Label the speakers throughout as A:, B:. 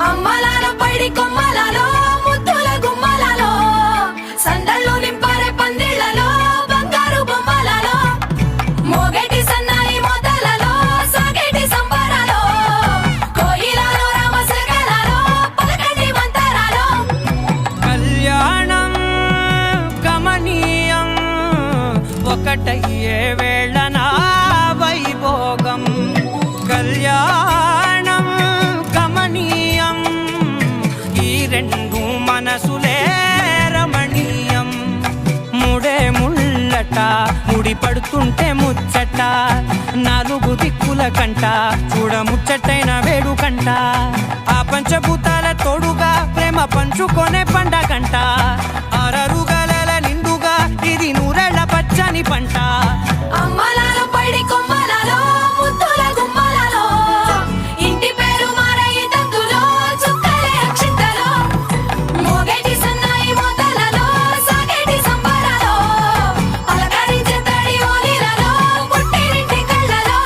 A: అమ్మలాలో పైడి కొమ్మలలో ముద్దుల గుమ్మలలో సందళ్ళు నింపారే పందిళ్లలో బంగారు బొమ్మలలో మోగేటి సన్నాయి మొదలలో సాగేటి సంబరాలో కోయిలలో రామశకలలో పలకటి మంతరాలో
B: కళ్యాణం గమనీయం ఒకటయ్యే వేళ నా వైభోగం కళ్యాణం గమనీయం ఈ రెండు మనసులే రమణీయం ముడే ముళ్ళట ముడి పడుతుంటే ముచ్చట నాలుగు దిక్కుల కంట చూడ ముచ్చటైన వేడుకంట ఆ పంచభూతాల తోడుగా ప్రేమ పంచుకొనే పండగంట అరరుగల నిండుగా ఇది నూరెళ్ళ పచ్చని పంట
A: అమ్మలాలో పైడి కొమ్మలలో ముద్దుల గుమ్మలలో ఇంటి పేరు మారయి తందులో చుక్కలే అక్షింతలో మోగేటి సన్నాయి మొదలలో సాగేటి సంబరాలో పలకరించే తడి ఓలిలలో పుట్టినింటి కళ్ళలో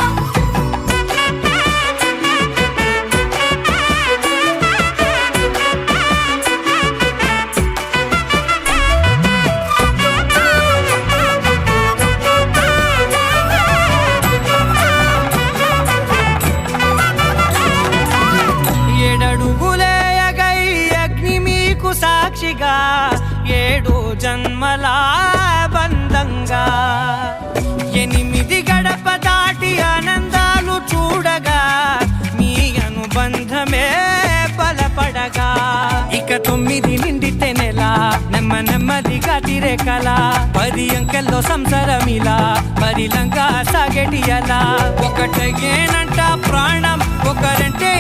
B: ఏడడుగులేయగై అగ్ని మీకు సాక్షిగా ఏడు జన్మల బంధంగా ఎనిమిది గడప దాటి ఆనందాలు చూడగా మీ అనుబంధమే బలపడగా ఇక 9 నిండితే నెల నెమ్మదిగా తిరేకల 10 అంకెల్లో సంసారమిలా పరిలంగా సాగేటి అలా ఒకటేనంట ప్రాణం ఒకరంటే